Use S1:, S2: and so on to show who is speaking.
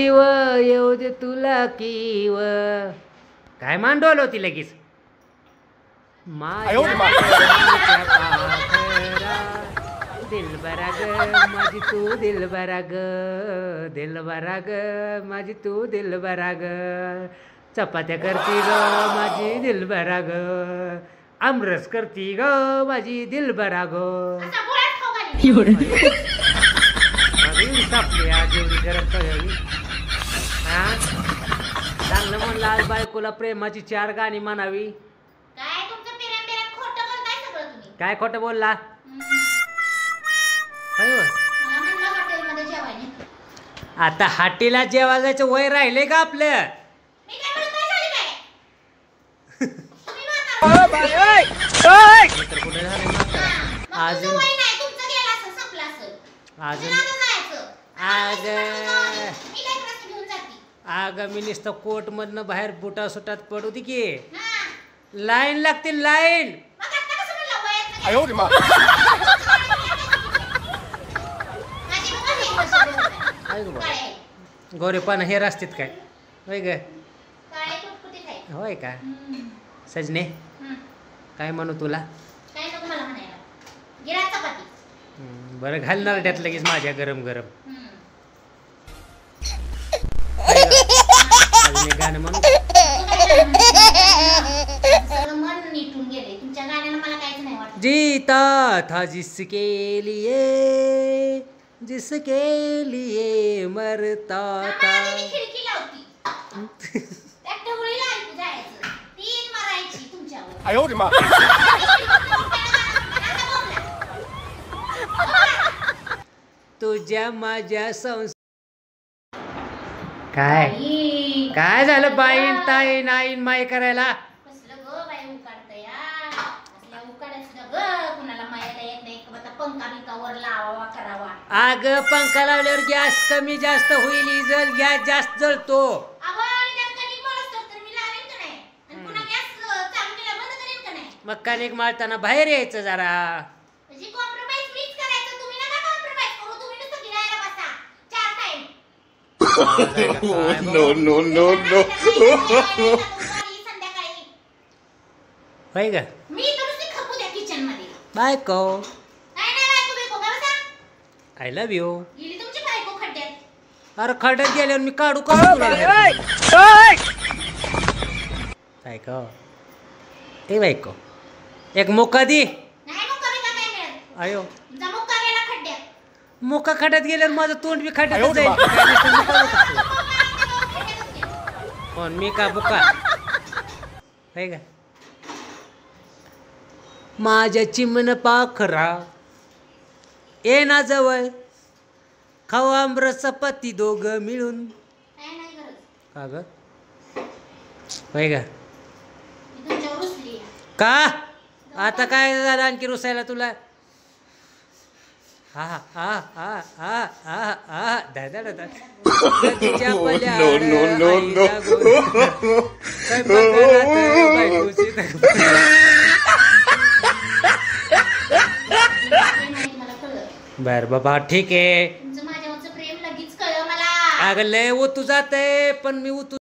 S1: किव येऊ दे तुला किव काय मांडवलं होती लगेच दिलबरा ग माझी तू दिलबरा ग दिलबरा ग माझी तू दिलबरा ग चपात्या करती ग माझी दिलबरा ग आमरस करती ग माझी दिलबरा ग चांगलं म्हणलं आज बायकोला प्रेमाची 4 गाणी म्हणावी. काय खोटं बोलला आता हाटीला जेवा जायचं वय राहिले का आपलं अजून आग मी नुसतं कोट मधनं बाहेर बुटा सुटात पडू दे की लाईन लागते लाईन गोरेपण हेर असतात काय होय ग होय का सजने काय म्हणू तुला बरं घालणार त्यात लगेच माझ्या गरम गरम गाणं म्हणू जीता था जिसके लिए मरता था तुझ्या माझ्या संसार काय झालं बाईन ताईन आईन माई करायला आग पंखा लावल्यावर गॅस कमी जास्त होईल जर गॅस जास्त जळतो मग कणिक माळताना बाहेर यायचं जरा नो होय ग बायको आय लव्ह यू अरे खड्ड्यात गेल्यावर मी काढू का बायको ए बायको एक मोका दी अयो मोका खड्ड्यात गेल्यावर माझं तोंड बी खड्ड्यात जाईल पण मी का बुका आहे का माझ्या चिमण पाखरा ये ना जवळ खाऊ आमरस चपाती दोघं मिळून का ग होय का का आता काय झालं आणखी रुसायला तुला हा हा हा हा हा हा दादा दादा बर बाबा ठीक आहे अगं लय ओतू जाते पण मी ओतू